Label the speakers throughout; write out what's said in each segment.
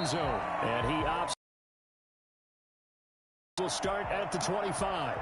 Speaker 1: zone. And he opts to start at the 25.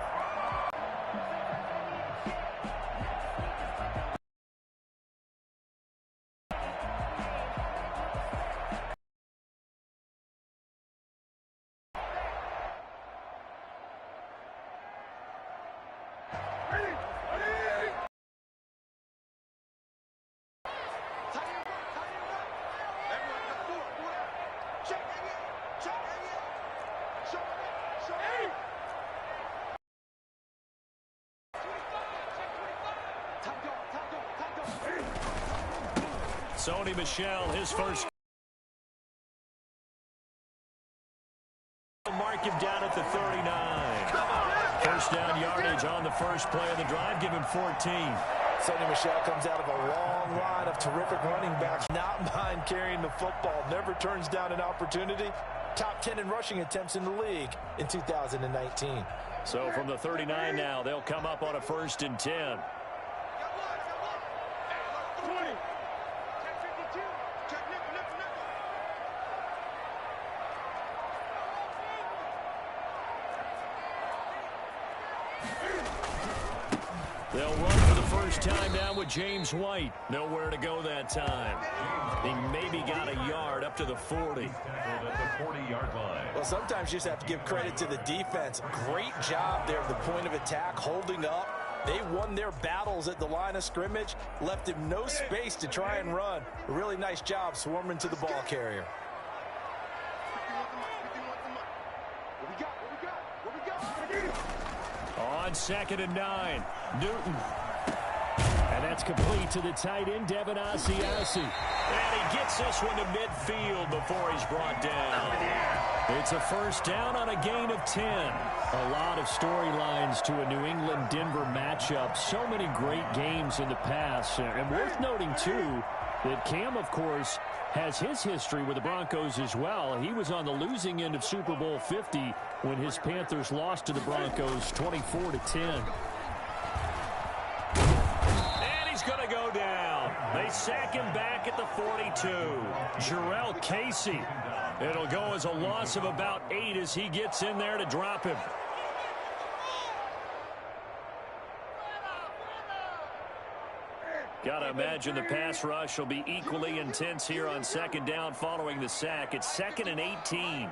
Speaker 1: Sony Michel, his first. Mark him down at the 39. First down yardage on the first play of the drive. Give him 14.
Speaker 2: Sony Michel comes out of a long line of terrific running backs. Not mind carrying the football. Never turns down an opportunity. Top 10 in rushing attempts in the league in 2019.
Speaker 1: So from the 39 now, they'll come up on a 1st and 10. They'll run for the first time down with James White. Nowhere to go that time. He maybe got a yard up to the 40.
Speaker 3: At the 40-yard line.
Speaker 2: Well, sometimes you just have to give credit to the defense. Great job there at the point of attack, holding up. They won their battles at the line of scrimmage, left him no space to try and run. A really nice job swarming to the ball carrier.
Speaker 1: On 2nd and 9, Newton. And that's complete to the tight end, Devin Asiasi. And he gets this one to midfield before he's brought down. It's a first down on a gain of 10. A lot of storylines to a New England-Denver matchup. So many great games in the past. And worth noting, too, that Cam, of course, has his history with the Broncos as well. He was on the losing end of Super Bowl 50 when his Panthers lost to the Broncos 24-10. And he's going to go down. They sack him back at the 42. Jurrell Casey. It'll go as a loss of about 8 as he gets in there to drop him. Got to imagine the pass rush will be equally intense here on 2nd down following the sack. It's 2nd and 18.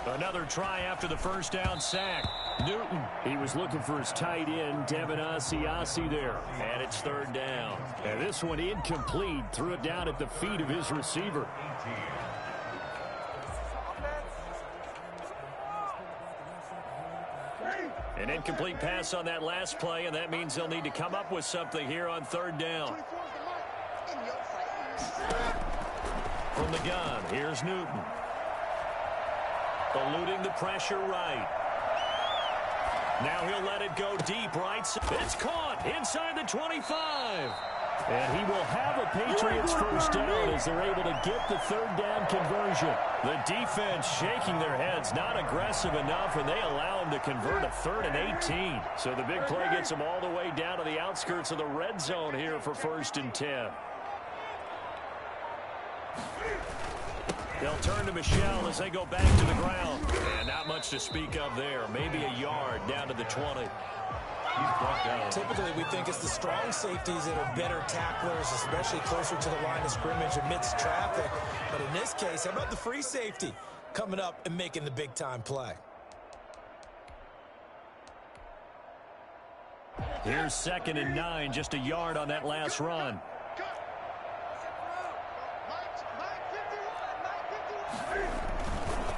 Speaker 1: Another try after the first down sack. Newton, he was looking for his tight end, Devin Asiasi there. And it's 3rd down. And this one incomplete. Threw it down at the feet of his receiver. An incomplete pass on that last play, and that means they'll need to come up with something here on 3rd down. From the gun, here's Newton. Eluding the pressure right. Now he'll let it go deep right. It's caught inside the 25. And he will have a Patriots first down as they're able to get the 3rd down conversion. The defense shaking their heads, not aggressive enough, and they allow him to convert a 3rd and 18. So the big play gets them all the way down to the outskirts of the red zone here for 1st and 10. They'll turn to Michel as they go back to the ground. And not much to speak of there. Maybe a yard down to the 20.
Speaker 2: Typically, we think it's the strong safeties that are better tacklers, especially closer to the line of scrimmage amidst traffic. But in this case, how about the free safety coming up and making the big-time play?
Speaker 1: Here's 2nd and 9, just a yard on that last run.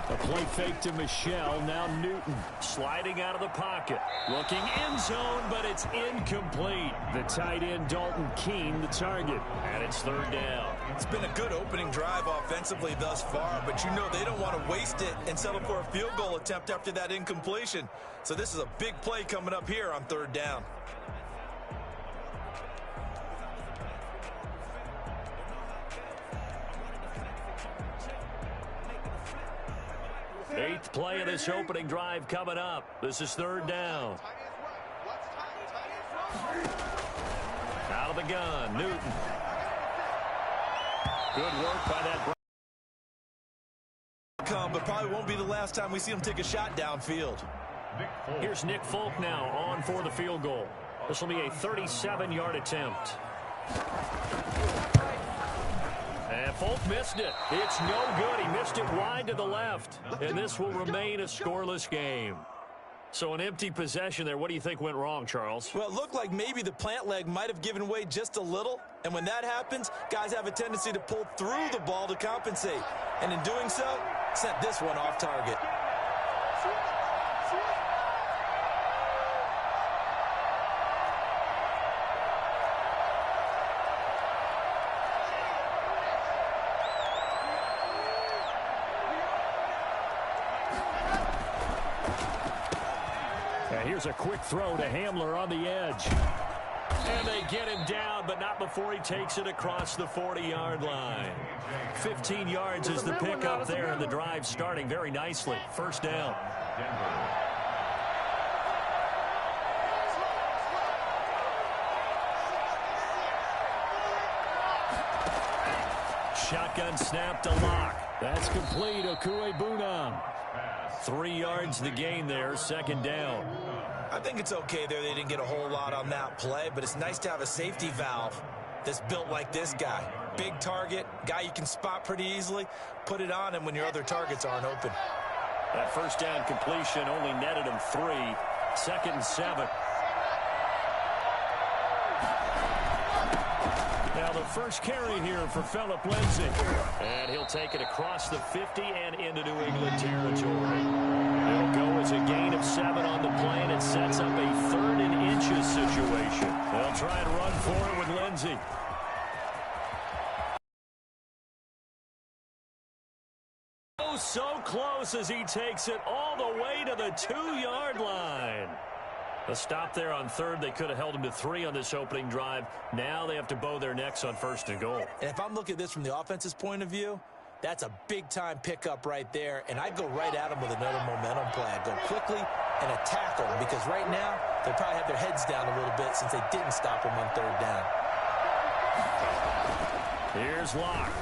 Speaker 1: A play fake to Michel. Now Newton sliding out of the pocket. Looking end zone, but it's incomplete. The tight end, Dalton Keene, the target. And it's 3rd down.
Speaker 2: It's been a good opening drive offensively thus far, but you know they don't want to waste it and settle for a field goal attempt after that incompletion. So this is a big play coming up here on 3rd down.
Speaker 1: Eighth play of this opening drive coming up. This is 3rd down. Out of the gun, Newton. Good work by that.
Speaker 2: But probably won't be the last time we see him take a shot downfield.
Speaker 1: Here's Nick Folk now on for the field goal. This will be a 37-yard attempt. And Folk missed it. It's no good. He missed it wide to the left. And this will remain a scoreless game. So an empty possession there. What do you think went wrong, Charles?
Speaker 2: Well, it looked like maybe the plant leg might have given way just a little. And when that happens, guys have a tendency to pull through the ball to compensate. And in doing so, sent this one off target.
Speaker 1: Here's a quick throw to Hamler on the edge. And they get him down, but not before he takes it across the 40-yard line. 15 yards is the pickup there, and the drive starting very nicely. First down. Shotgun snap to Locke. That's complete. Okuegbunam. 3 yards the gain there, second down.
Speaker 2: I think it's okay there. They didn't get a whole lot on that play, but it's nice to have a safety valve that's built like this guy. Big target, guy you can spot pretty easily. Put it on him when your other targets aren't open.
Speaker 1: That first down completion only netted him 3. 2nd and 7. Now the first carry here for Phillip Lindsay. And he'll take it across the 50 and into New England territory. It'll go as a gain of 7 on the play, and it sets up a 3rd and inches situation. They'll try and run for it with Lindsay. Oh, so close as he takes it all the way to the 2-yard line. A stop there on 3rd. They could have held him to 3 on this opening drive. Now they have to bow their necks on 1st and goal.
Speaker 2: And if I'm looking at this from the offense's point of view, that's a big-time pickup right there, and I'd go right at him with another momentum play. I'd go quickly and attack him, because right now they probably have their heads down a little bit since they didn't stop him on 3rd down.
Speaker 1: Here's Locke.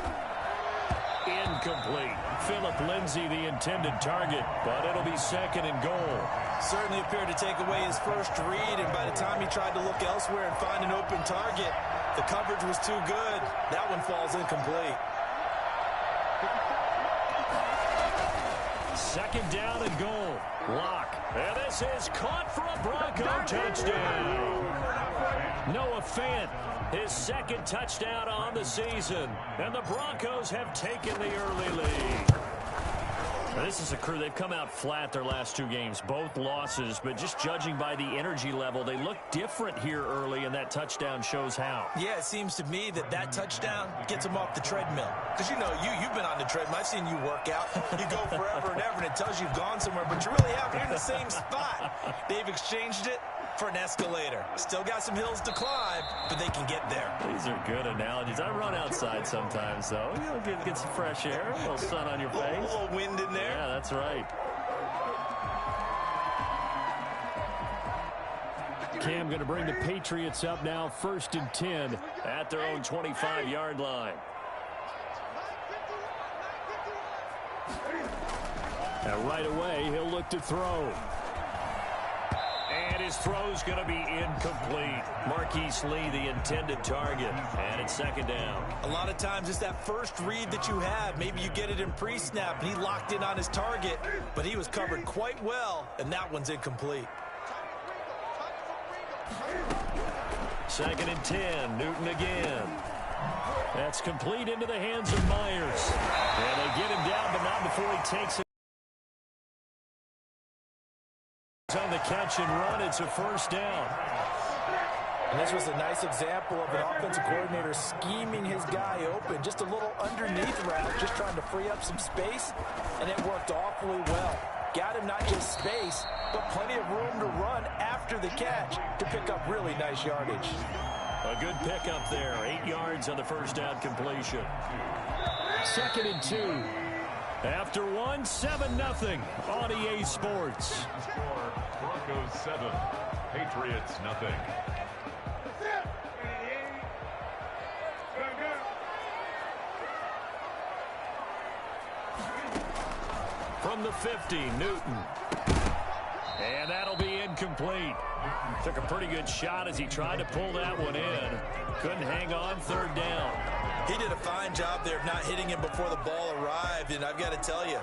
Speaker 1: Incomplete. Phillip Lindsay the intended target, but it'll be 2nd and goal.
Speaker 2: Certainly appeared to take away his first read, and by the time he tried to look elsewhere and find an open target, the coverage was too good. That one falls incomplete.
Speaker 1: 2nd down and goal. Locke. And this is caught for a Bronco touchdown. Noah Fant, his 2nd touchdown on the season. And the Broncos have taken the early lead. Now, this is a crew. They've come out flat their last 2 games, both losses, but just judging by the energy level, they look different here early, and that touchdown shows how.
Speaker 2: Yeah, it seems to me that touchdown gets them off the treadmill. Because, you know, you've been on the treadmill. I've seen you work out. You go forever and ever, and it tells you you've gone somewhere, but you really haven't. You're in the same spot. They've exchanged it for an escalator. Still got some hills to climb, but they can get there.
Speaker 1: These are good analogies. I run outside sometimes, though. You know, get some fresh air, a little sun on your face.
Speaker 2: A little wind in there.
Speaker 1: Yeah, that's right. Cam going to bring the Patriots up now, 1st and 10 at their own 25-yard line. Now right away, he'll look to throw. And his throw's going to be incomplete. Marquise Lee, the intended target. And it's 2nd down.
Speaker 2: A lot of times it's that first read that you have. Maybe you get it in pre-snap, and he locked in on his target, but he was covered quite well, and that one's incomplete.
Speaker 1: 2nd and 10. Newton again. That's complete into the hands of Myers. And they get him down, but not before he takes it. On the catch and run, it's a 1st down.
Speaker 2: And this was a nice example of an offensive coordinator scheming his guy open. Just a little underneath route, just trying to free up some space, and it worked awfully well. Got him not just space, but plenty of room to run after the catch to pick up really nice yardage.
Speaker 1: A good pickup there. 8 yards on the 1st down completion. 2nd and 2. After 1, 7-0 on EA Sports.
Speaker 3: Broncos 7, Patriots 0.
Speaker 1: From the 50, Newton. And that'll be incomplete. Took a pretty good shot as he tried to pull that one in. Couldn't hang on, third down.
Speaker 2: He did a fine job there of not hitting him before the ball arrived, and I've got to tell you,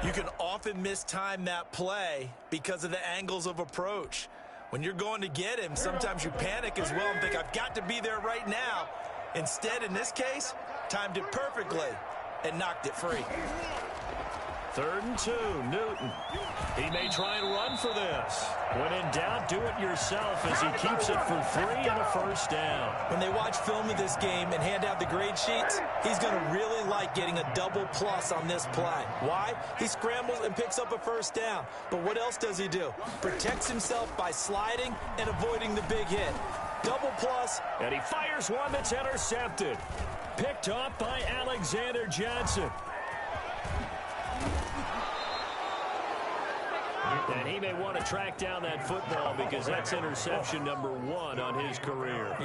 Speaker 2: you can often mistime that play because of the angles of approach. When you're going to get him, sometimes you panic as well and think, I've got to be there right now. Instead, in this case, timed it perfectly and knocked it free.
Speaker 1: 3rd and 2, Newton. He may try and run for this. When in doubt, do it yourself as he keeps it for 3 and a first down.
Speaker 2: When they watch film of this game and hand out the grade sheets, he's going to really like getting a double plus on this play. Why? He scrambles and picks up a first down. But what else does he do? Protects himself by sliding and avoiding the big hit. Double plus.
Speaker 1: And he fires one that's intercepted. Picked off by Alexander Johnson. And he may want to track down that football because that's interception number 1 on his career.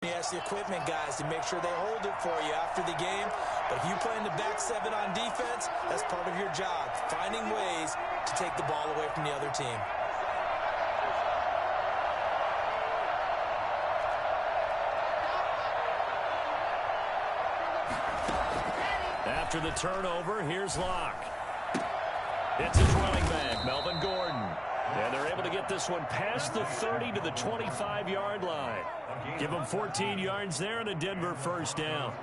Speaker 2: You ask the equipment guys to make sure they hold it for you after the game. But if you play in the back 7 on defense, that's part of your job, finding ways to take the ball away from the other team.
Speaker 1: After the turnover, here's Locke. It's his running back, Melvin Gordon. And they're able to get this one past the 30 to the 25-yard line. Give them 14 yards there and a Denver first down.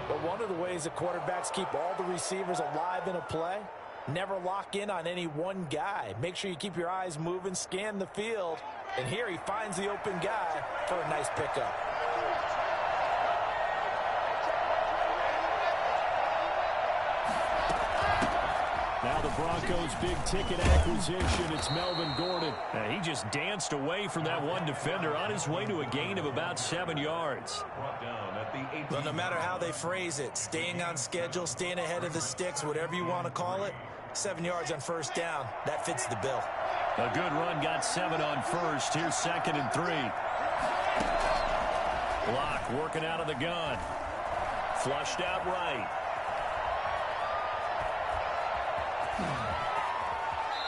Speaker 2: But one of the ways the quarterbacks keep all the receivers alive in a play, never lock in on any one guy. Make sure you keep your eyes moving, scan the field. And here he finds the open guy for a nice pickup.
Speaker 1: Now the Broncos' big-ticket acquisition, it's Melvin Gordon. He just danced away from that one defender on his way to a gain of about 7 yards.
Speaker 2: Well, no matter how they phrase it, staying on schedule, staying ahead of the sticks, whatever you want to call it, 7 yards on first down, that fits the bill.
Speaker 1: A good run got 7 on first. Here's 2nd and 3. Locke working out of the gun. Flushed out right.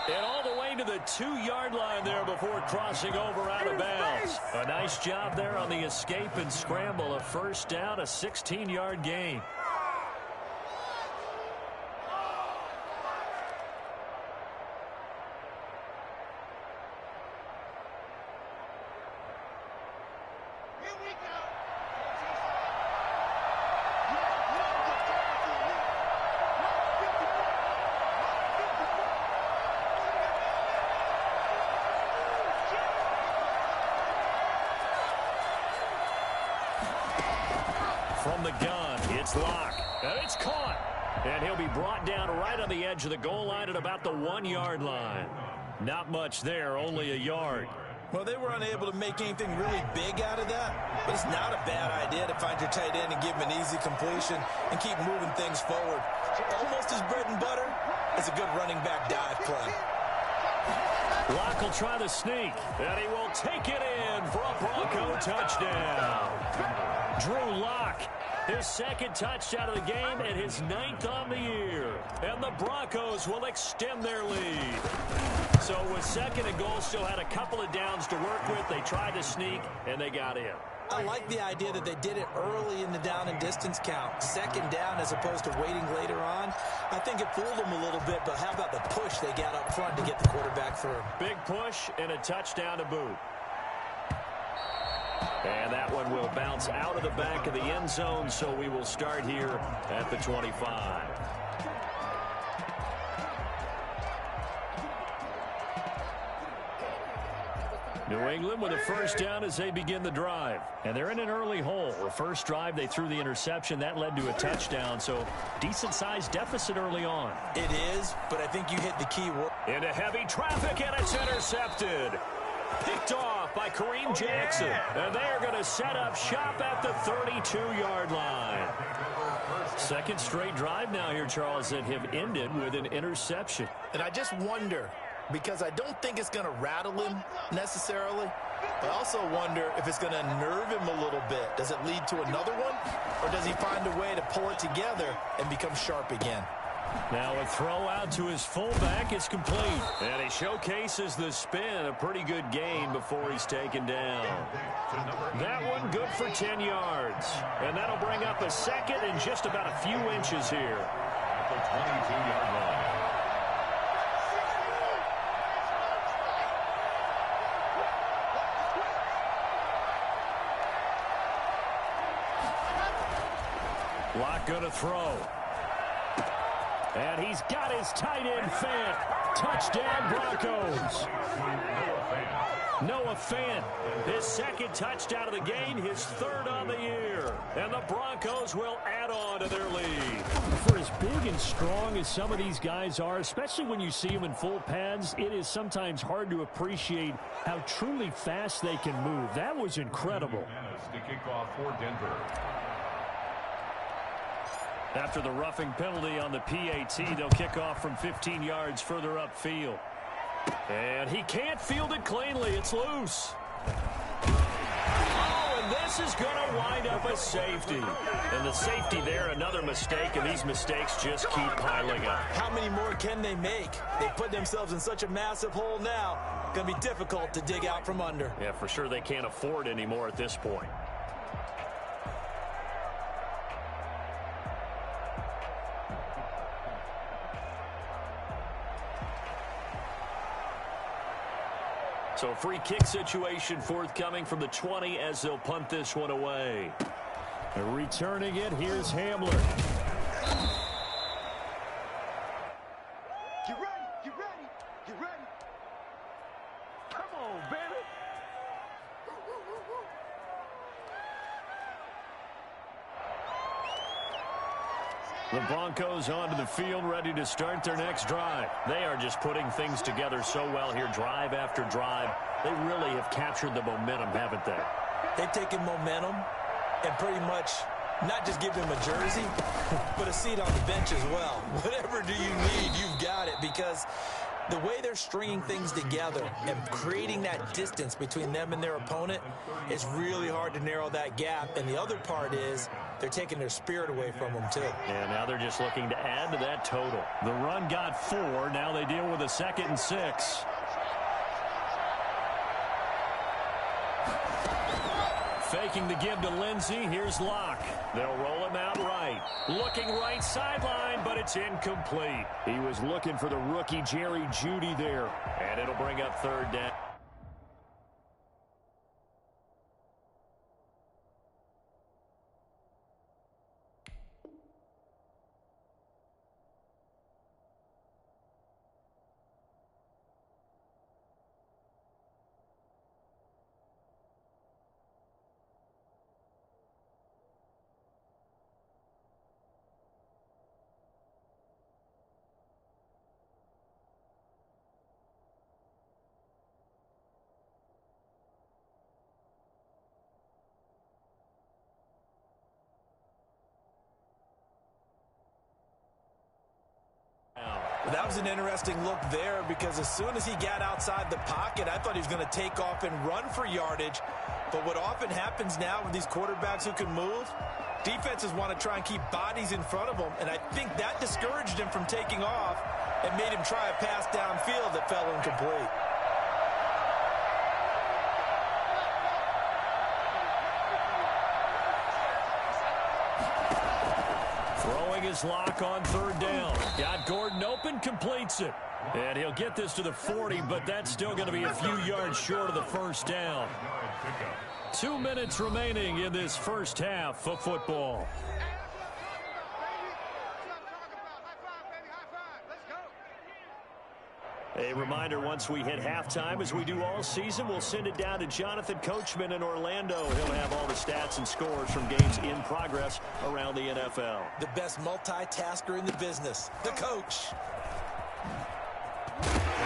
Speaker 1: And all the way to the 2-yard line there before crossing over out of bounds. A nice job there on the escape and scramble. A first down, a 16-yard gain. From the gun, it's Locke. And it's caught. And he'll be brought down right on the edge of the goal line at about the 1-yard line. Not much there, only a yard.
Speaker 2: Well, they were unable to make anything really big out of that, but it's not a bad idea to find your tight end and give him an easy completion and keep moving things forward. Almost his bread and butter is a good running back dive play.
Speaker 1: Locke will try the sneak, and he will take it in for a Bronco touchdown. Drew Locke, his 2nd touchdown of the game and his 9th on the year. And the Broncos will extend their lead. So with 2nd and goal, still had a couple of downs to work with. They tried to sneak, and they got in.
Speaker 2: I like the idea that they did it early in the down and distance count. 2nd down as opposed to waiting later on. I think it fooled them a little bit, but how about the push they got up front to get the quarterback through?
Speaker 1: Big push and a touchdown to boot. And that one will bounce out of the back of the end zone, so we will start here at the 25. New England with a first down as they begin the drive. And they're in an early hole. The first drive, they threw the interception. That led to a touchdown, so decent-sized deficit early on.
Speaker 2: It is, but I think you hit the key word.
Speaker 1: Into heavy traffic, and it's intercepted. Picked off by Kareem Jackson. And they're going to set up shop at the 32-yard line. Second straight drive now here, Charles, that have ended with an interception.
Speaker 2: And I just wonder,
Speaker 4: because I don't think it's going to rattle him necessarily. I also wonder if it's going to nerve him a little bit. Does it lead to another one, or does he find a way to pull it together and become sharp again?
Speaker 1: Now a throw out to his fullback is complete. And he showcases the spin, a pretty good gain before he's taken down. That one good for 10 yards. And that'll bring up a second and just about a few inches here.
Speaker 3: At the 22-yard line.
Speaker 1: Locke going to throw. And he's got his tight end Fant. Touchdown, Broncos. Noah Fant, his second touchdown of the game, his third on the year. And the Broncos will add on to their lead. For as big and strong as some of these guys are, especially when you see them in full pads, it is sometimes hard to appreciate how truly fast they can move. That was incredible.
Speaker 3: To kick off for Denver.
Speaker 1: After the roughing penalty on the PAT, they'll kick off from 15 yards further upfield. And he can't field it cleanly. It's loose. Oh, and this is going to wind up a safety. And the safety there, another mistake, and these mistakes just keep piling up.
Speaker 2: How many more can they make? They put themselves in such a massive hole now. Going to be difficult to dig out from under.
Speaker 1: Yeah, for sure they can't afford any more at this point. So a free kick situation forthcoming from the 20 as they'll punt this one away. Returning it, here's Hamler.
Speaker 5: You ready? You ready? You ready? Come on, baby.
Speaker 1: The Broncos onto the field, ready to start their next drive. They are just putting things together so well here, drive after drive. They really have captured the momentum, haven't they?
Speaker 2: They've taken momentum and pretty much not just give them a jersey, but a seat on the bench as well. Whatever do you need, you've got it, because the way they're stringing things together and creating that distance between them and their opponent, it's really hard to narrow that gap. And the other part is they're taking their spirit away from them, too.
Speaker 1: And now they're just looking to add to that total. The run got 4. Now they deal with a 2nd and 6. Faking the give to Lindsey. Here's Locke. They'll roll him out right. Looking right sideline, but it's incomplete. He was looking for the rookie Jerry Jeudy there. And it'll bring up 3rd down.
Speaker 2: That was an interesting look there, because as soon as he got outside the pocket, I thought he was going to take off and run for yardage. But what often happens now with these quarterbacks who can move, defenses want to try and keep bodies in front of them, and I think that discouraged him from taking off and made him try a pass downfield that fell incomplete.
Speaker 1: Throwing his Lock on 3rd down. Got Gordon open, completes it. And he'll get this to the 40, but that's still going to be a few yards short of the 1st down. 2 minutes remaining in this first half of football. A reminder, once we hit halftime, as we do all season, we'll send it down to Jonathan Coachman in Orlando. He'll have all the stats and scores from games in progress around the NFL.
Speaker 2: The best multitasker in the business, the coach.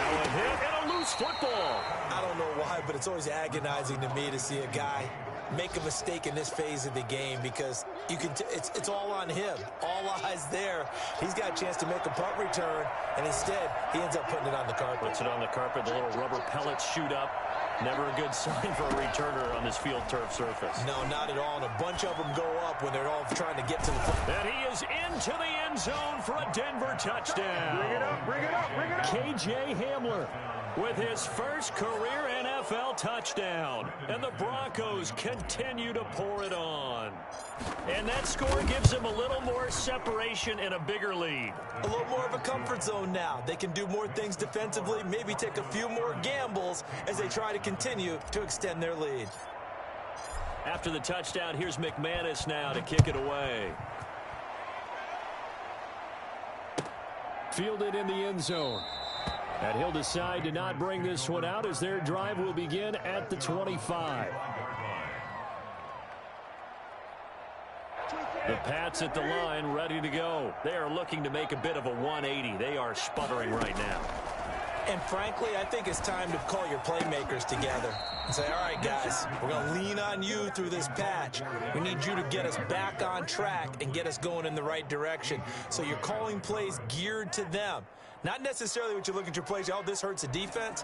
Speaker 1: Now a hit and a loose football.
Speaker 4: I don't know why, but it's always agonizing to me to see a guy make a mistake in this phase of the game because you can it's all on him. All eyes there. He's got a chance to make a punt return, and instead he ends up putting it on the carpet.
Speaker 1: Puts it on the carpet. The little rubber pellets shoot up. Never a good sign for a returner on this field turf surface.
Speaker 4: No, not at all. And a bunch of them go up when they're all trying to get to the play.
Speaker 1: And he is into the end zone for a Denver touchdown.
Speaker 5: Bring it up, bring it up, bring it up.
Speaker 1: KJ Hamler with his first career NFL touchdown. And the Broncos continue to pour it on. And that score gives them a little more separation and a bigger lead.
Speaker 4: A little more of a comfort zone now. They can do more things defensively, maybe take a few more gambles as they try to continue to extend their lead.
Speaker 1: After the touchdown, here's McManus now to kick it away. Fielded in the end zone. And he'll decide to not bring this one out as their drive will begin at the 25. The Pats at the line ready to go. They are looking to make a bit of a 180. They are sputtering right now.
Speaker 4: And frankly, I think it's time to call your playmakers together and say, all right, guys, we're going to lean on you through this patch. We need you to get us back on track and get us going in the right direction. So you're calling plays geared to them. Not necessarily what you look at your plays, oh, this hurts the defense.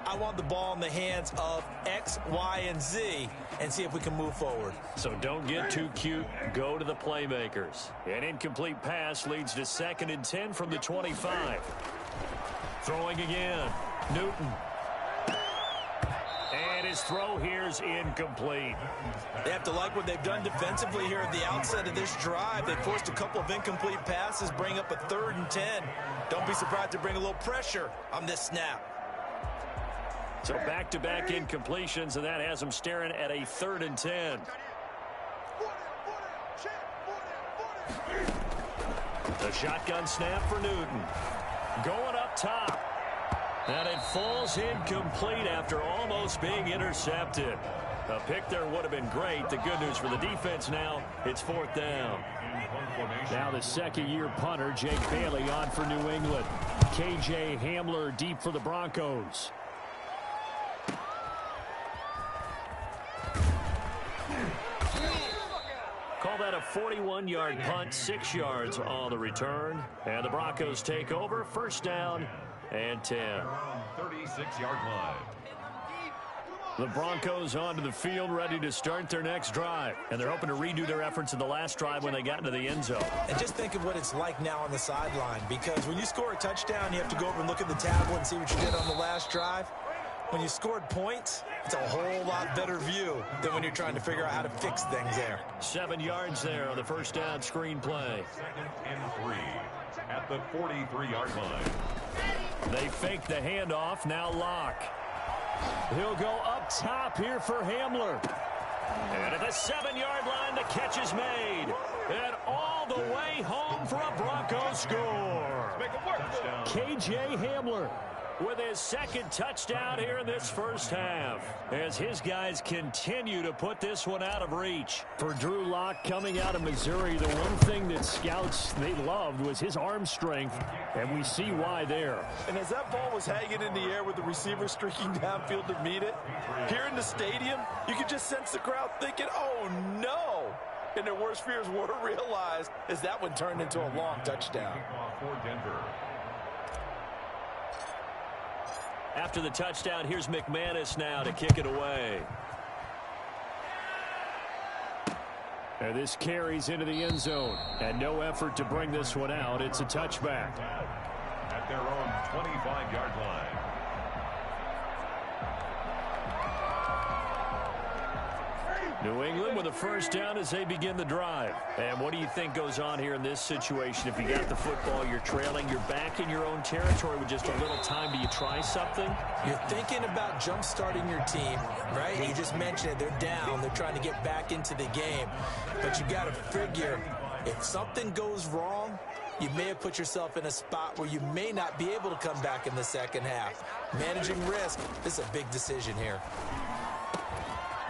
Speaker 4: I want the ball in the hands of X, Y, and Z and see if we can move forward.
Speaker 1: So don't get too cute. Go to the playmakers. An incomplete pass leads to 2nd and 10 from the 25. Throwing again. Newton. And his throw here's incomplete.
Speaker 4: They have to like what they've done defensively here at the outset of this drive. They forced a couple of incomplete passes, bring up a 3rd and 10. Don't be surprised to bring a little pressure on this snap.
Speaker 1: So back-to-back incompletions, and that has them staring at a 3rd and 10. The shotgun snap for Newton. Going up top. And it falls incomplete after almost being intercepted. A pick there would have been great. The good news for the defense now, it's 4th down. Now the second-year punter, Jake Bailey, on for New England. KJ Hamler deep for the Broncos. Call that a 41-yard punt, 6 yards on the return. And the Broncos take over, 1st down and 10.
Speaker 3: 36-yard line.
Speaker 1: The Broncos onto the field, ready to start their next drive. And they're hoping to redo their efforts in the last drive when they got into the end zone.
Speaker 4: And just think of what it's like now on the sideline, because when you score a touchdown, you have to go over and look at the tablet and see what you did on the last drive. When you scored points, it's a whole lot better view than when you're trying to figure out how to fix things there.
Speaker 1: 7 yards there on the 1st down screen play.
Speaker 3: 2nd and 3 at the 43-yard line.
Speaker 1: They fake the handoff, now Locke. He'll go up top here for Hamler. And at the 7-yard line, the catch is made. And all the way home for a Broncos score. KJ Hamler with his 2nd touchdown here in this 1st half, as his guys continue to put this one out of reach. For Drew Lock coming out of Missouri, the one thing that scouts they loved was his arm strength, and we see why there.
Speaker 4: And as that ball was hanging in the air with the receiver streaking downfield to meet it, here in the stadium, you could just sense the crowd thinking, oh no! And their worst fears were realized as that one turned into a long touchdown.
Speaker 3: For Denver.
Speaker 1: After the touchdown, here's McManus now to kick it away. And this carries into the end zone. And no effort to bring this one out. It's a touchback.
Speaker 3: At their own 25-yard line.
Speaker 1: New England with a 1st down as they begin the drive. And what do you think goes on here in this situation? If you got the football, you're trailing, you're back in your own territory with just a little time. Do you try something?
Speaker 4: You're thinking about jump-starting your team, right? You just mentioned it. They're down. They're trying to get back into the game. But you got to figure, if something goes wrong, you may have put yourself in a spot where you may not be able to come back in the 2nd half. Managing risk, this is a big decision here.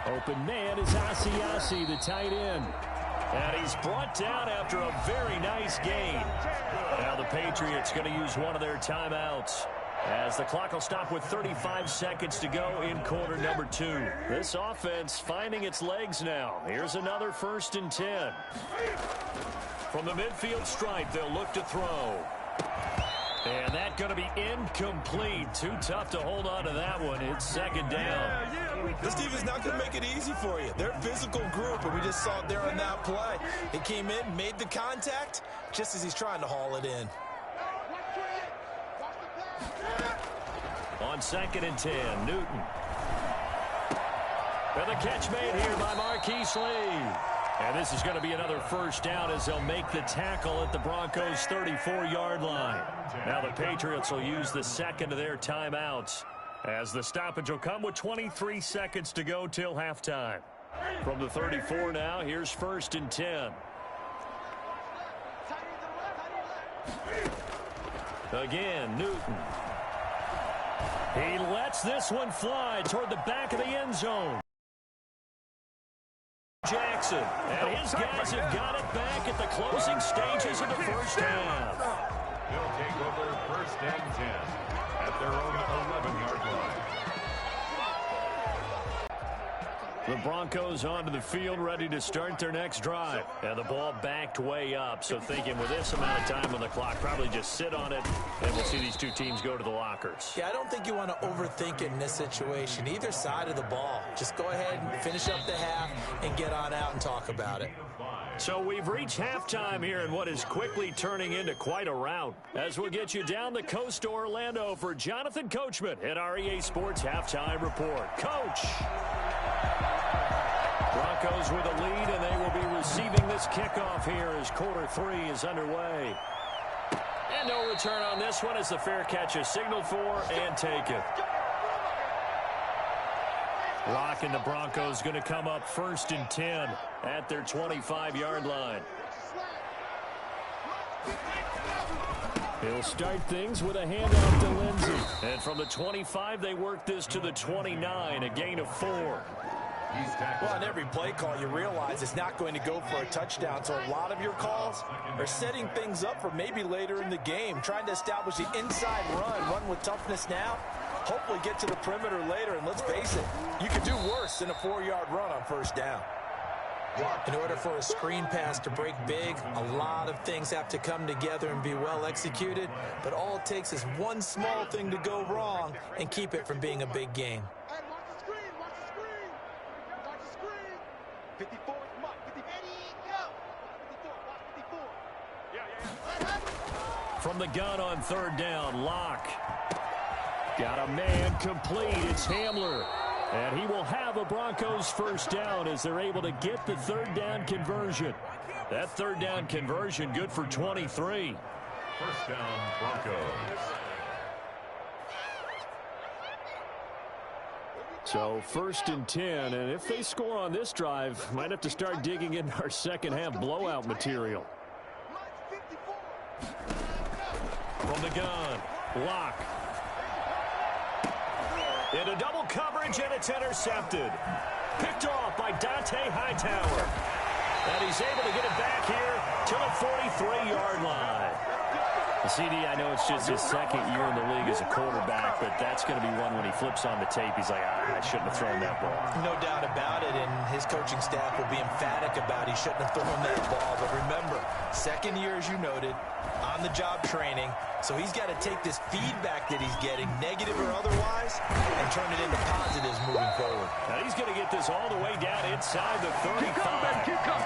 Speaker 1: Open man is Asiasi, the tight end. And he's brought down after a very nice gain. Now the Patriots going to use one of their timeouts. As the clock will stop with 35 seconds to go in quarter number 2. This offense finding its legs now. Here's another 1st and 10. From the midfield stripe, they'll look to throw. And that's going to be incomplete. Too tough to hold on to that one. It's 2nd down.
Speaker 4: This defense is not going to make it easy for you. They're a physical group, and we just saw it there on that play. He came in, made the contact, just as he's trying to haul it in.
Speaker 1: On 2nd and 10, Newton. And the catch made here by Marquise Lee. And this is going to be another 1st down as they'll make the tackle at the Broncos' 34-yard line. Now the Patriots will use the 2nd of their timeouts as the stoppage will come with 23 seconds to go till halftime. From the 34 now, here's 1st and 10. Again, Newton. He lets this one fly toward the back of the end zone. Jackson, and his guys have got it back at the closing stages of the 1st half.
Speaker 3: They'll take over 1st and 10 at their own 11-yard line.
Speaker 1: The Broncos onto the field, ready to start their next drive. And the ball backed way up, so thinking with this amount of time on the clock, probably just sit on it, and we'll see these two teams go to the lockers.
Speaker 4: Yeah, I don't think you want to overthink it in this situation. Either side of the ball. Just go ahead and finish up the half and get on out and talk about it.
Speaker 1: So we've reached halftime here in what is quickly turning into quite a rout. As we'll get you down the coast to Orlando for Jonathan Coachman at our EA Sports Halftime Report. Coach! Broncos with a lead, and they will be receiving this kickoff here as quarter 3 is underway. And no return on this one as the fair catch is signaled for and taken. Locke and the Broncos going to come up 1st and 10 at their 25-yard line. He'll start things with a handoff to Lindsey. And from the 25, they work this to the 29, a gain of 4.
Speaker 2: Well, on every play call, you realize it's not going to go for a touchdown. So a lot of your calls are setting things up for maybe later in the game, trying to establish the inside run with toughness now, hopefully get to the perimeter later. And let's face it, you could do worse than a 4-yard run on 1st down.
Speaker 4: In order for a screen pass to break big, a lot of things have to come together and be well executed. But all it takes is one small thing to go wrong and keep it from being a big game.
Speaker 5: 54, come on, 54.
Speaker 1: From the gun on 3rd down, Locke. Got a man complete. It's Hamler. And he will have a Broncos 1st down as they're able to get the 3rd down conversion. That 3rd down conversion good for 23.
Speaker 3: 1st down, Broncos.
Speaker 1: So 1st and 10, and if they score on this drive, might have to start digging into our 2nd half blowout material. From the gun, Locke. Into double coverage, and it's intercepted. Picked off by Dante Hightower. And he's able to get it back here to the 43-yard line. The CD, I know it's just his 2nd year in the league as a quarterback, but that's going to be one when he flips on the tape. He's like, I shouldn't have thrown that ball.
Speaker 4: No doubt about it, and his coaching staff will be emphatic about he shouldn't have thrown that ball. But remember, 2nd year, as you noted, on-the-job training, so he's got to take this feedback that he's getting, negative or otherwise, and turn it into positives moving forward.
Speaker 1: Now he's going to get this all the way down inside the 35.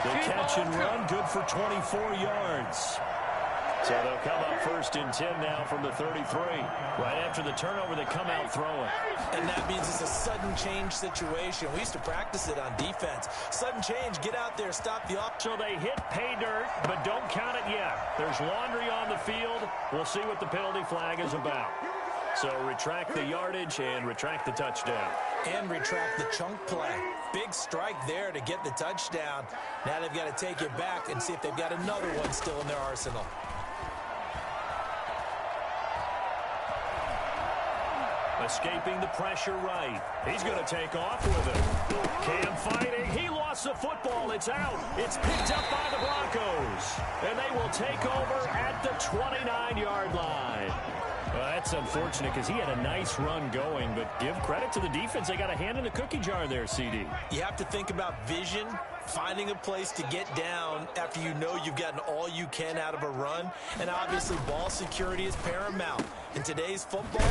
Speaker 1: The catch and run, good for 24 yards. So they'll come up 1st and 10 now from the 33. Right after the turnover, they come out throwing.
Speaker 4: And that means it's a sudden change situation. We used to practice it on defense. Sudden change, get out there, stop the off.
Speaker 1: So they hit pay dirt, but don't count it yet. There's laundry on the field. We'll see what the penalty flag is about. So retract the yardage and retract the touchdown.
Speaker 4: And retract the chunk play. Big strike there to get the touchdown. Now they've got to take it back and see if they've got another one still in their arsenal.
Speaker 1: Escaping the pressure right. He's going to take off with it. Cam fighting. He lost the football. It's out. It's picked up by the Broncos. And they will take over at the 29-yard line. Well, that's unfortunate because he had a nice run going, but give credit to the defense. They got a hand in the cookie jar there, CD.
Speaker 4: You have to think about vision, finding a place to get down after you know you've gotten all you can out of a run, and obviously ball security is paramount. In today's football,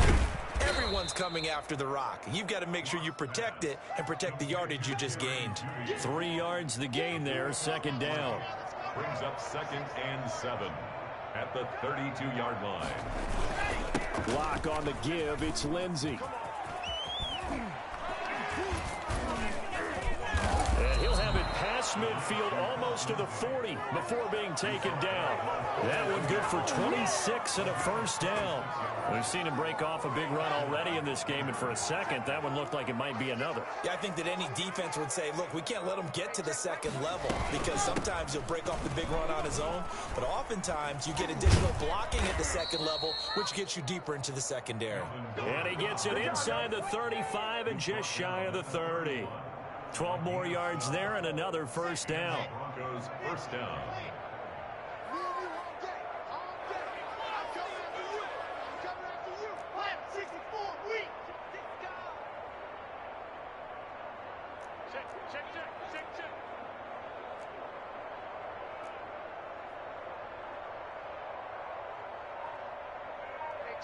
Speaker 4: everyone's coming after the rock. You've got to make sure you protect it and protect the yardage you just gained.
Speaker 1: 3 yards the gain there, second down.
Speaker 3: Brings up 2nd and 7 at the 32-yard line.
Speaker 1: Block on the give. It's Lindsey. And he'll have it past midfield almost to the 40 before being taken down. That one good for 26 and a first down. We've seen him break off a big run already in this game, and for a second, that one looked like it might be another.
Speaker 4: Yeah, I think that any defense would say, look, we can't let him get to the second level because sometimes he'll break off the big run on his own, but oftentimes you get additional blocking at the second level, which gets you deeper into the secondary.
Speaker 1: And he gets it inside the 35 and just shy of the 30. 12 more yards there and another first down.
Speaker 3: Broncos first down.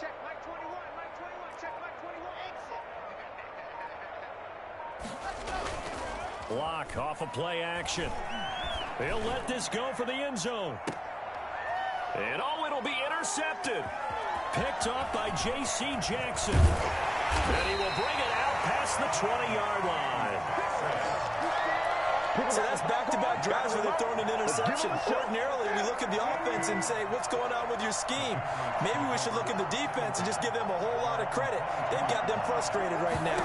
Speaker 5: Check Mike 21, Mike 21, check Mike 21, exit.
Speaker 1: Block off of play action. He'll let this go for the end zone. And it'll be intercepted. Picked off by J.C. Jackson. And he will bring it out past the 20-yard line.
Speaker 4: So that's back-to-back drives where they've thrown an interception. Ordinarily, we look at the offense and say, what's going on with your scheme? Maybe we should look at the defense and just give them a whole lot of credit. They've got them frustrated right now.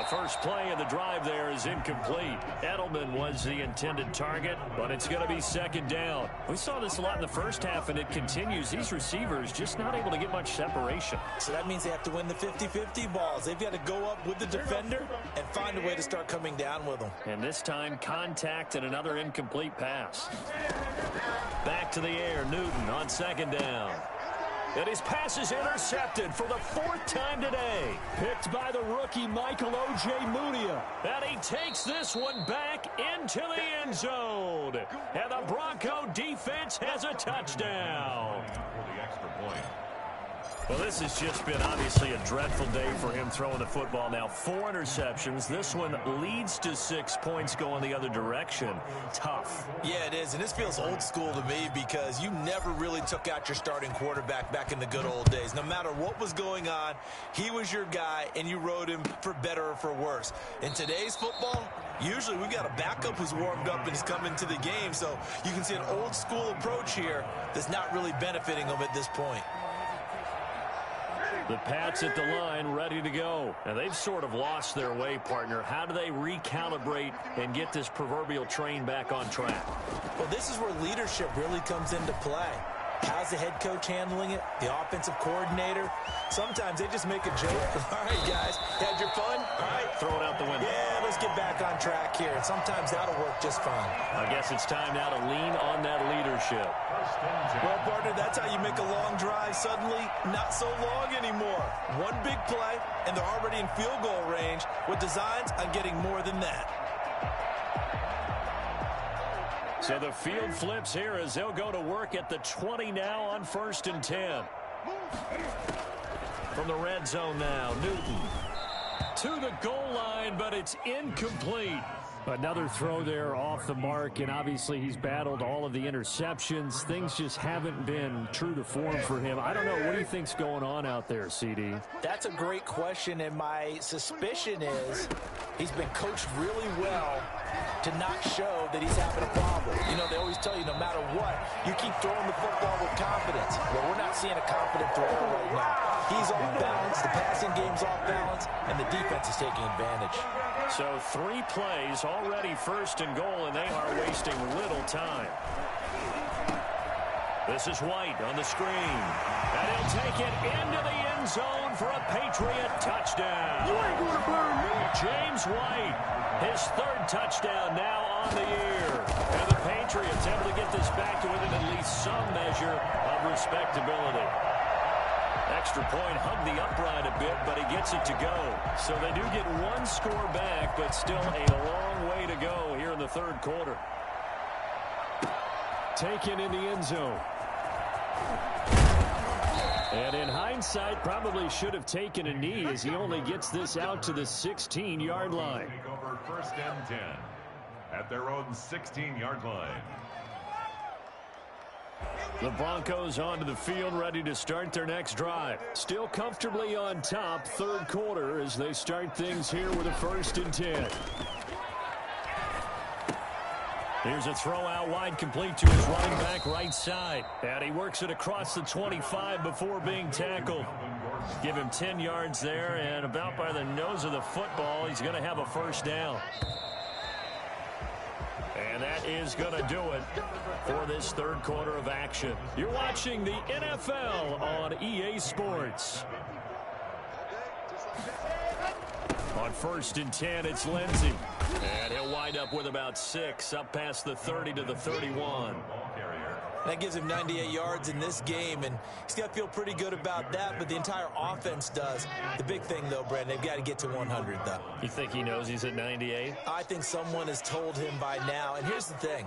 Speaker 1: First play of the drive there is incomplete. Edelman was the intended target, but it's going to be second down. We saw this a lot in the first half, and it continues. These receivers just not able to get much separation.
Speaker 4: So that means they have to win the 50-50 balls. They've got to go up with the defender and find a way to start coming down with them.
Speaker 1: And this time, contact and another incomplete pass. Back to the air, Newton on second down. And his pass is intercepted for the 4th time today. Picked by the rookie Michael O.J. Mudia. And he takes this one back into the end zone. And the Bronco defense has a touchdown.
Speaker 3: For the extra point.
Speaker 1: Well, this has just been obviously a dreadful day for him throwing the football now. 4 interceptions. This one leads to 6 points going the other direction. Tough.
Speaker 4: Yeah, it is. And this feels old school to me because you never really took out your starting quarterback back in the good old days. No matter what was going on, he was your guy, and you rode him for better or for worse. In today's football, usually we've got a backup who's warmed up and is coming to the game. So you can see an old school approach here that's not really benefiting them at this point.
Speaker 1: The Pats at the line, ready to go. And they've sort of lost their way, partner. How do they recalibrate and get this proverbial train back on track?
Speaker 4: Well, this is where leadership really comes into play. How's the head coach handling it? The offensive coordinator? Sometimes they just make a joke. All right, guys, had your fun? All right.
Speaker 1: Throw it out the window.
Speaker 4: Yeah, let's get back on track here. And sometimes that'll work just fine.
Speaker 1: I guess it's time now to lean on that leadership.
Speaker 4: Well, partner, that's how you make a long drive suddenly not so long anymore. One big play, and they're already in field goal range with designs on getting more than that.
Speaker 1: So the field flips here as they'll go to work at the 20 now on 1st and 10. From the red zone now, Newton to the goal line, but it's incomplete. Another throw there off the mark, and obviously he's battled all of the interceptions. Things just haven't been true to form for him. I don't know. What do you think's going on out there, CD?
Speaker 4: That's a great question, and my suspicion is he's been coached really well to not show that he's having a problem. You know, they always tell you no matter what, you keep throwing the football with confidence. Well, we're not seeing a confident thrower right now. He's off balance, the passing game's off balance, and the defense is taking advantage.
Speaker 1: So 3 plays, already 1st and goal, and they are wasting little time. This is White on the screen. And he'll take it into the end zone for a Patriot touchdown.
Speaker 5: You ain't gonna burn me.
Speaker 1: James White His third touchdown now on the year. And the Patriots able to get this back to within at least some measure of respectability. Extra point hugged the upright a bit, but he gets it to go. So they do get one score back, but still a long way to go here in the third quarter. Taken in the end zone. And in hindsight, probably should have taken a knee as he only gets this out to the 16-yard line.
Speaker 3: Take over 1st and 10 at their own 16-yard line.
Speaker 1: The Broncos onto the field, ready to start their next drive. Still comfortably on top, third quarter, as they start things here with a 1st and 10. Here's a throw out wide, complete to his running back right side. And he works it across the 25 before being tackled. Give him 10 yards there, and about by the nose of the football, he's going to have a 1st down. And that is going to do it for this third quarter of action. You're watching the NFL on EA Sports. On 1st and 10, it's Lindsey. And he'll wind up with about 6, up past the 30 to the 31.
Speaker 2: That gives him 98 yards in this game, and he's got to feel pretty good about that, but the entire offense does. The big thing, though, Brandon, they've got to get to 100, though.
Speaker 1: You think he knows he's at 98?
Speaker 2: I think someone has told him by now, and here's the thing.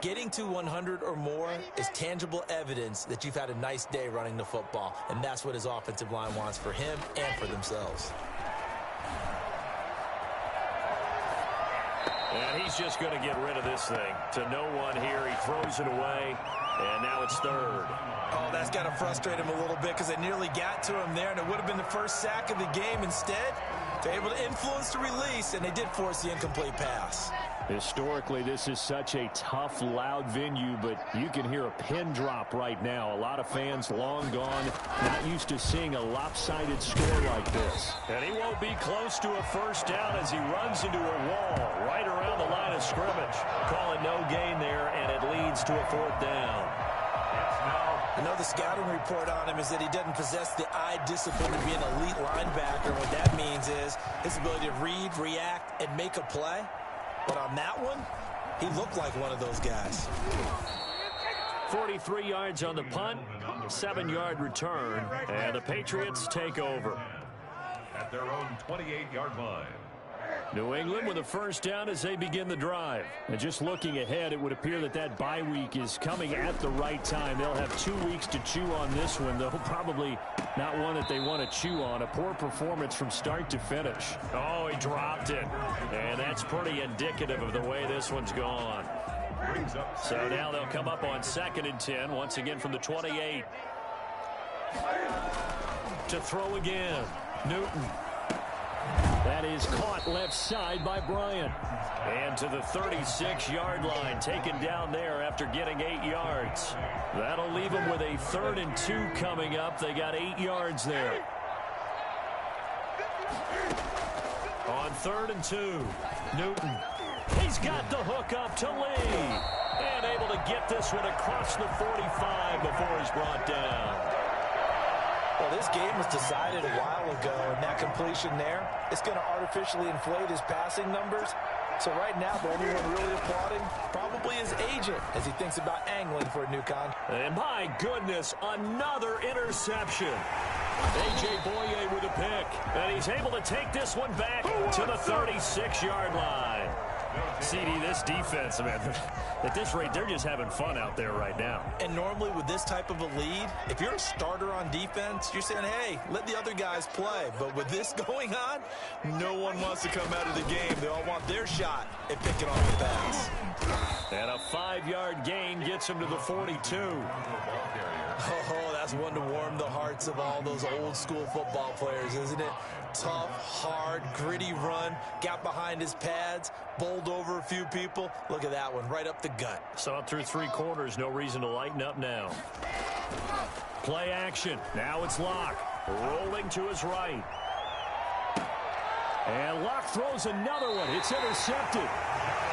Speaker 2: Getting to 100 or more is tangible evidence that you've had a nice day running the football, and that's what his offensive line wants for him and for themselves.
Speaker 1: And he's just going to get rid of this thing. To no one here, he throws it away, and now it's 3rd.
Speaker 2: Oh, that's got to frustrate him a little bit because they nearly got to him there, and it would have been the first sack of the game. Instead, they're able to influence the release, and they did force the incomplete pass.
Speaker 1: Historically, this is such a tough, loud venue, but you can hear a pin drop right now. A lot of fans long gone, not used to seeing a lopsided score like this. And he won't be close to a 1st down as he runs into a wall right around the line of scrimmage. Calling no gain there, and it leads to a 4th down.
Speaker 2: I know the scouting report on him is that he doesn't possess the eye discipline to be an elite linebacker. What that means is his ability to read, react, and make a play. But on that one, he looked like one of those guys.
Speaker 1: 43 yards on the punt, 7-yard return, and the Patriots take over.
Speaker 3: At their own 28-yard line.
Speaker 1: New England with a 1st down as they begin the drive. And just looking ahead, it would appear that that bye week is coming at the right time. They'll have 2 weeks to chew on this one, though probably not one that they want to chew on. A poor performance from start to finish. Oh, he dropped it. And that's pretty indicative of the way this one's gone. So now they'll come up on 2nd and 10, once again from the 28. To throw again, Newton. That is caught left side by Bryant. And to the 36-yard line, taken down there after getting 8 yards. That'll leave them with a 3rd and 2 coming up. They got 8 yards there. On 3rd and 2, Newton. He's got the hook up to Lee. And able to get this one across the 45 before he's brought down.
Speaker 2: Well, this game was decided a while ago, and that completion there, it's going to artificially inflate his passing numbers. So right now, the only one really applauding probably his agent as he thinks about angling for a new contract.
Speaker 1: And my goodness, another interception. A.J. Boye with a pick. And he's able to take this one back to the 36-yard line. CD, this defense, man, at this rate, they're just having fun out there right now.
Speaker 2: And normally with this type of a lead, if you're a starter on defense, you're saying, hey, let the other guys play. But with this going on, no one wants to come out of the game. They all want their shot at picking off the pass.
Speaker 1: And a 5-yard gain gets him to the 42.
Speaker 2: Oh, that's one to warm the hearts of all those old school football players, isn't it? Tough, hard, gritty run, got behind his pads, bowled over a few people. Look at that one, right up the gut.
Speaker 1: Saw it through 3 quarters, no reason to lighten up now. Play action, now it's Locke, rolling to his right. And Locke throws another one, it's intercepted.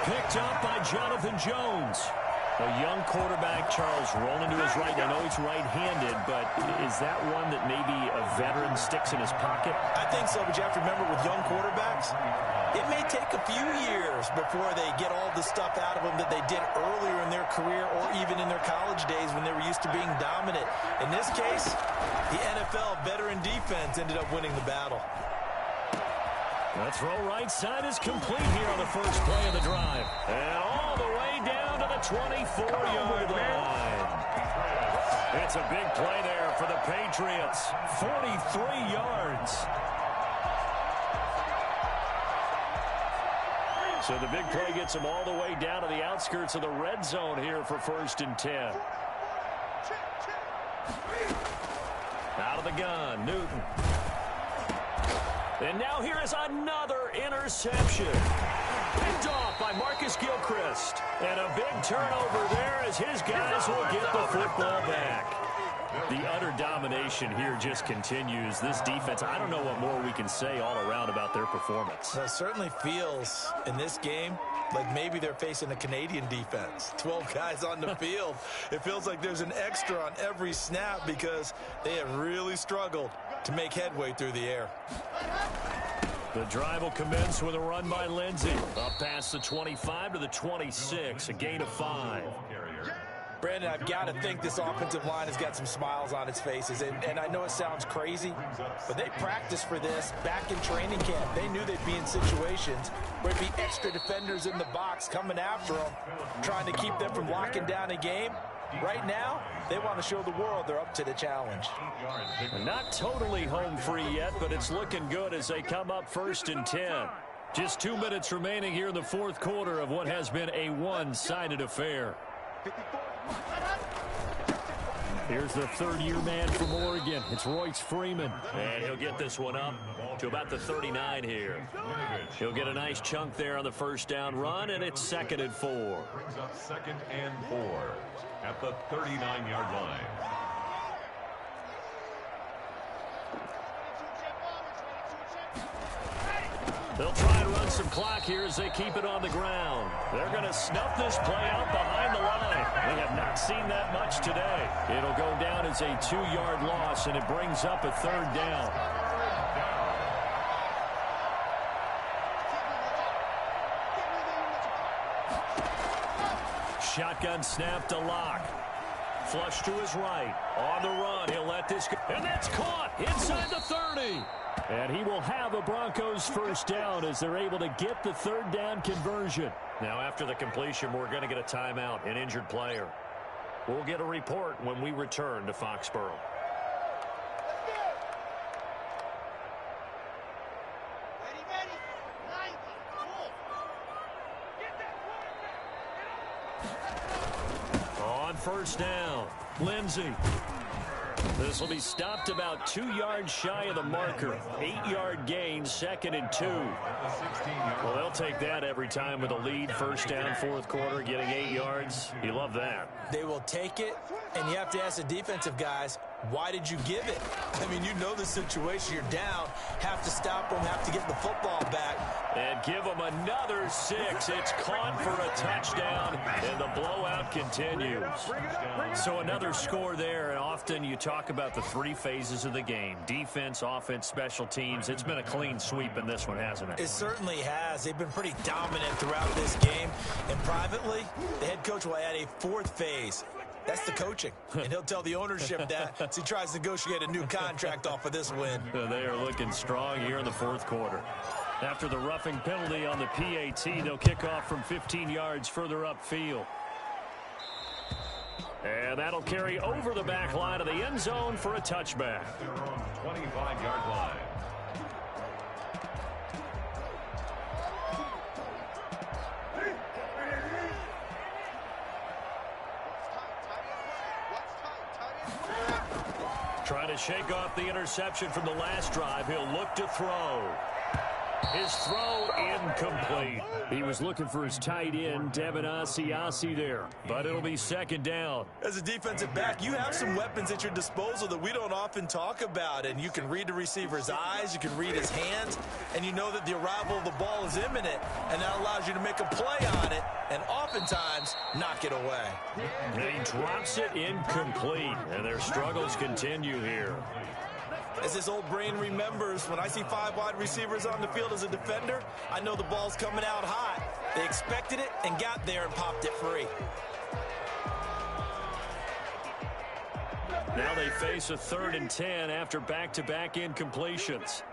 Speaker 1: Picked up by Jonathan Jones. A young quarterback, Charles, rolling to his right. I know he's right-handed, but is that one that maybe a veteran sticks in his pocket?
Speaker 4: I think so, but you have to remember with young quarterbacks, it may take a few years before they get all the stuff out of them that they did earlier in their career or even in their college days when they were used to being dominant. In this case, the NFL veteran defense ended up winning the battle.
Speaker 1: The throw right side is complete here on the first play of the drive. And all the way down to the 24-yard line. It's a big play there for the Patriots. 43 yards. So the big play gets them all the way down to the outskirts of the red zone here for 1st and 10. Out of the gun, Newton. And now here is another interception. Picked off by Marcus Gilchrist. And a big turnover there as his guys will get the football back. The utter domination here just continues. This defense, I don't know what more we can say all around about their performance.
Speaker 4: Well, it certainly feels in this game like maybe they're facing a Canadian defense. 12 guys on the field. It feels like there's an extra on every snap because they have really struggled to make headway through the air.
Speaker 1: The drive will commence with a run by Lindsey. Up past the 25 to the 26, a gain of 5.
Speaker 2: Brandon, I've got to think this offensive line has got some smiles on its faces. And I know it sounds crazy, but they practiced for this back in training camp. They knew they'd be in situations where it'd be extra defenders in the box coming after them, trying to keep them from locking down a game. Right now, they want to show the world they're up to the challenge.
Speaker 1: Not totally home free yet, but it's looking good as they come up 1st and 10. Just 2 minutes remaining here in the fourth quarter of what has been a one-sided affair. Here's the third-year man from Oregon. It's Royce Freeman. And he'll get this one up to about the 39 here. He'll get a nice chunk there on the first down run, and it's 2nd and 4.
Speaker 3: Brings up 2nd and 4 at the 39-yard line.
Speaker 1: They'll try and run some clock here as they keep it on the ground. They're going to snuff this play out behind the line. We have not seen that much today. It'll go down as a 2-yard loss, and it brings up a 3rd down. Shotgun snap to Locke. Flush to his right. On the run, he'll let this go. And that's caught inside the 30. And he will have a Broncos first down as they're able to get the 3rd down conversion. Now, after the completion, we're going to get a timeout, an injured player. We'll get a report when we return to Foxborough. On first down, Lindsey. This will be stopped about 2 yards shy of the marker. 8-yard gain, 2nd and 2. Well, they'll take that every time with a lead. First down, fourth quarter, getting 8 yards. You love that.
Speaker 4: They will take it, and you have to ask the defensive guys, why did you give it? I mean, you know the situation. You're down, have to stop them, have to get the football back.
Speaker 1: And give them another 6. It's caught for a touchdown, and the blowout continues. So another score there, and often you talk about the 3 phases of the game. Defense, offense, special teams. It's been a clean sweep in this one, hasn't it?
Speaker 4: It certainly has. They've been pretty dominant throughout this game. And privately, the head coach will add a 4th phase. That's the coaching. And he'll tell the ownership that as he tries to negotiate a new contract off of this win.
Speaker 1: They are looking strong here in the fourth quarter. After the roughing penalty on the PAT, they'll kick off from 15 yards further upfield. And that'll carry over the back line of the end zone for a touchback.
Speaker 3: They're on 25-yard line.
Speaker 1: Trying to shake off the interception from the last drive. He'll look to throw. His throw incomplete. He was looking for his tight end, Devin Asiasi there, but it'll be second down.
Speaker 2: As a defensive back, you have some weapons at your disposal that we don't often talk about, and you can read the receiver's eyes, you can read his hands, and you know that the arrival of the ball is imminent, and that allows you to make a play on it and oftentimes knock it away.
Speaker 1: And he drops it incomplete, and their struggles continue here.
Speaker 2: As this old brain remembers, when I see 5 wide receivers on the field as a defender, I know the ball's coming out hot. They expected it and got there and popped it free.
Speaker 1: Now they face a 3rd and 10 after back-to-back incompletions.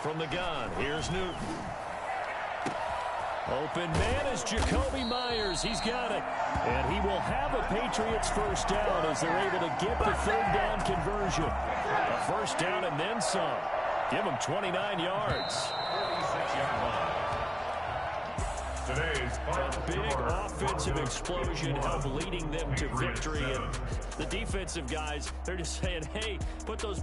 Speaker 1: From the gun, here's Newton. Open man is Jacoby Myers. He's got it. And he will have a Patriots first down as they're able to get the 3rd down conversion. A first down and then some. Give them 29 yards.
Speaker 3: 36-yard line. Today's
Speaker 1: A big offensive explosion helped leading them to victory. And the defensive guys, they're just saying, hey, put those